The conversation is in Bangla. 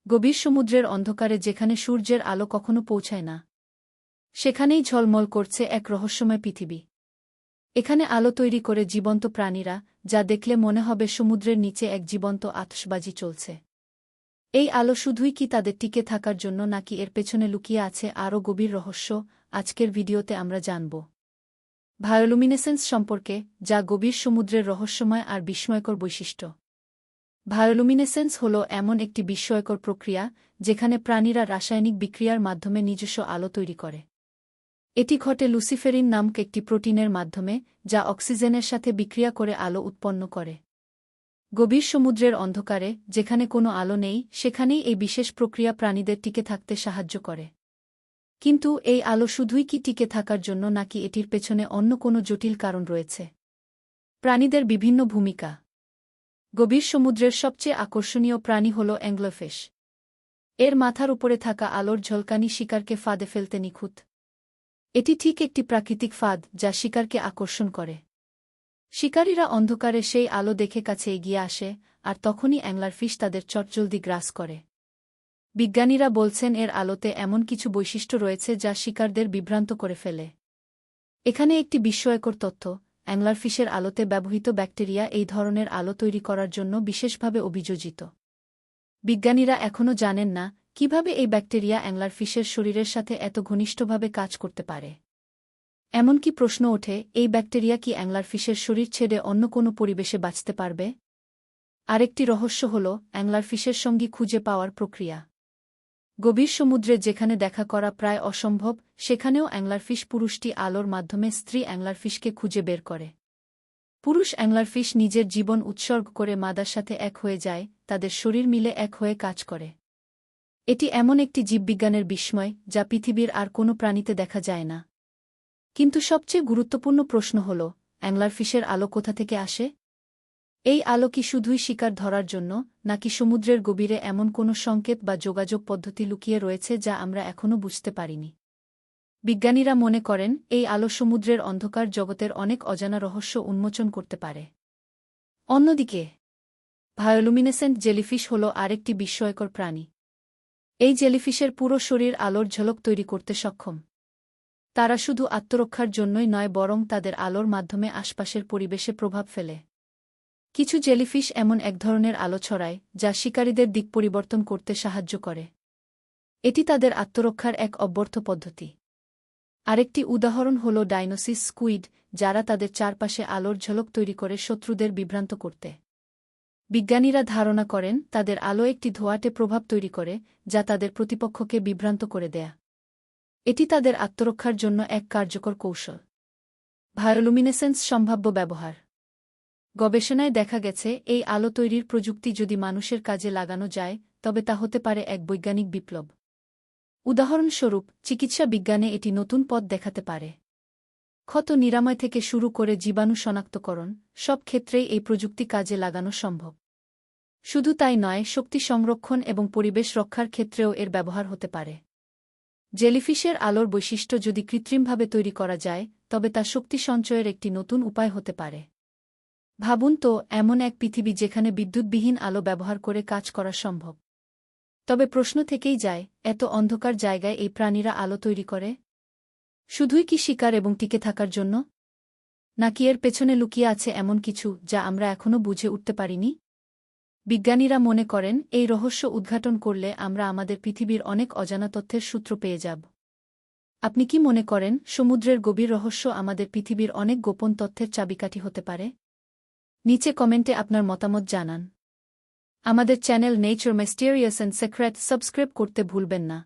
গভীর সমুদ্রের অন্ধকারে যেখানে সূর্যের আলো কখনো পৌঁছায় না, সেখানেই ঝলমল করছে এক রহস্যময় পৃথিবী। এখানে আলো তৈরি করে জীবন্ত প্রাণীরা, যা দেখলে মনে হবে সমুদ্রের নিচে এক জীবন্ত আতশবাজি চলছে। এই আলো শুধুই কি তাদের টিকে থাকার জন্য, নাকি এর পেছনে লুকিয়ে আছে আরও গভীর রহস্য? আজকের ভিডিওতে আমরা জানব বায়োলুমিনেসেন্স সম্পর্কে, যা গভীর সমুদ্রের রহস্যময় আর বিস্ময়কর বৈশিষ্ট্য। বায়োলুমিনেসেন্স হল এমন একটি বিস্ময়কর প্রক্রিয়া যেখানে প্রাণীরা রাসায়নিক বিক্রিয়ার মাধ্যমে নিজস্ব আলো তৈরি করে। এটি ঘটে লুসিফেরিন নামক একটি প্রোটিনের মাধ্যমে, যা অক্সিজেনের সাথে বিক্রিয়া করে আলো উৎপন্ন করে। গভীর সমুদ্রের অন্ধকারে, যেখানে কোনো আলো নেই, সেখানেই এই বিশেষ প্রক্রিয়া প্রাণীদের টিকে থাকতে সাহায্য করে। কিন্তু এই আলো শুধুই কি টিকে থাকার জন্য, নাকি এটির পেছনে অন্য কোনো জটিল কারণ রয়েছে? প্রাণীদের বিভিন্ন ভূমিকা। গভীর সমুদ্রের সবচেয়ে আকর্ষণীয় প্রাণী হল অ্যাংলোফিশ। এর মাথার উপরে থাকা আলোর ঝলকানি শিকারকে ফাঁদে ফেলতে নিখুঁত। এটি ঠিক একটি প্রাকৃতিক ফাঁদ যা শিকারকে আকর্ষণ করে। শিকারীরা অন্ধকারে সেই আলো দেখে কাছে এগিয়ে আসে, আর তখনই অ্যাংলারফিশ তাদের চটজলদি গ্রাস করে। বিজ্ঞানীরা বলছেন এর আলোতে এমন কিছু বৈশিষ্ট্য রয়েছে যা শিকারদের বিভ্রান্ত করে ফেলে। এখানে একটি বিস্ময়কর তথ্য: অ্যাংলারফিশের আলোতে ব্যবহৃত ব্যাকটেরিয়া এই ধরনের আলো তৈরি করার জন্য বিশেষভাবে অভিযোজিত। বিজ্ঞানীরা এখনও জানেন না কিভাবে এই ব্যাকটেরিয়া অ্যাংলারফিশের শরীরের সাথে এত ঘনিষ্ঠভাবে কাজ করতে পারে। এমনকি প্রশ্ন ওঠে, এই ব্যাকটেরিয়া কি অ্যাংলারফিশের শরীর ছেড়ে অন্য কোনো পরিবেশে বাঁচতে পারবে? আরেকটি রহস্য হল অ্যাংলারফিশের সঙ্গী খুঁজে পাওয়ার প্রক্রিয়া। গভীর সমুদ্রে যেখানে দেখা করা প্রায় অসম্ভব, সেখানেও অ্যাংলারফিশ পুরুষটি আলোর মাধ্যমে স্ত্রী অ্যাংলারফিশকে খুঁজে বের করে। পুরুষ অ্যাংলারফিশ নিজের জীবন উৎসর্গ করে মাদার সাথে এক হয়ে যায়, তাদের শরীর মিলে এক হয়ে কাজ করে। এটি এমন একটি জীববিজ্ঞানের বিস্ময় যা পৃথিবীর আর কোনো প্রাণীতে দেখা যায় না। কিন্তু সবচেয়ে গুরুত্বপূর্ণ প্রশ্ন হল, অ্যাংলারফিশের আলো কোথা থেকে আসে? এই আলো কি শুধুই শিকার ধরার জন্য, নাকি সমুদ্রের গভীরে এমন কোনো সংকেত বা যোগাযোগ পদ্ধতি লুকিয়ে রয়েছে যা আমরা এখনও বুঝতে পারিনি? বিজ্ঞানীরা মনে করেন এই আলো সমুদ্রের অন্ধকার জগতের অনেক অজানা রহস্য উন্মোচন করতে পারে। অন্যদিকে বায়োলুমিনেসেন্ট জেলিফিশ হল আরেকটি বিস্ময়কর প্রাণী। এই জেলিফিশের পুরো শরীর আলোর ঝলক তৈরি করতে সক্ষম। তারা শুধু আত্মরক্ষার জন্যই নয়, বরং তাদের আলোর মাধ্যমে আশপাশের পরিবেশে প্রভাব ফেলে। কিছু জেলিফিশ এমন এক ধরনের আলো ছড়ায় যা শিকারীদের দিক পরিবর্তন করতে সাহায্য করে। এটি তাদের আত্মরক্ষার এক অব্যর্থ পদ্ধতি। আরেকটি উদাহরণ হল ডাইনোসিস স্কুইড, যারা তাদের চারপাশে আলোর ঝলক তৈরি করে শত্রুদের বিভ্রান্ত করতে। বিজ্ঞানীরা ধারণা করেন তাদের আলো একটি ধোঁয়াটে প্রভাব তৈরি করে, যা তাদের প্রতিপক্ষকে বিভ্রান্ত করে দেয়। এটি তাদের আত্মরক্ষার জন্য এক কার্যকর কৌশল। বায়োলুমিনেসেন্স সম্ভাব্য ব্যবহার। গবেষণায় দেখা গেছে এই আলো তৈরির প্রযুক্তি যদি মানুষের কাজে লাগানো যায়, তবে তা হতে পারে এক বৈজ্ঞানিক বিপ্লব। উদাহরণস্বরূপ, চিকিৎসা বিজ্ঞানে এটি নতুন পথ দেখাতে পারে। ক্ষত নিরাময় থেকে শুরু করে জীবাণু শনাক্তকরণ, সব ক্ষেত্রেই এই প্রযুক্তি কাজে লাগানো সম্ভব। শুধু তাই নয়, শক্তি সংরক্ষণ এবং পরিবেশ রক্ষার ক্ষেত্রেও এর ব্যবহার হতে পারে। জেলিফিশের আলোর বৈশিষ্ট্য যদি কৃত্রিমভাবে তৈরি করা যায়, তবে তা শক্তি সঞ্চয়ের একটি নতুন উপায় হতে পারে। ভাবুন তো, এমন এক পৃথিবী যেখানে বিদ্যুৎবিহীন আলো ব্যবহার করে কাজ করা সম্ভব। তবে প্রশ্ন থেকেই যায়, এত অন্ধকার জায়গায় এই প্রাণীরা আলো তৈরি করে শুধুই কি শিকার এবং টিকে থাকার জন্য, নাকি এর পেছনে লুকিয়ে আছে এমন কিছু যা আমরা এখনও বুঝে উঠতে পারিনি? বিজ্ঞানীরা মনে করেন এই রহস্য উদ্ঘাটন করলে আমরা আমাদের পৃথিবীর অনেক অজানা তথ্যের সূত্র পেয়ে যাব। আপনি কি মনে করেন সমুদ্রের গভীর রহস্য আমাদের পৃথিবীর অনেক গোপন তথ্যের চাবিকাঠি হতে পারে? নিচে কমেন্টে আপনার মতামত জানান। আমাদের channel nature mysterious and secret subscribe করতে ভুলবেন না।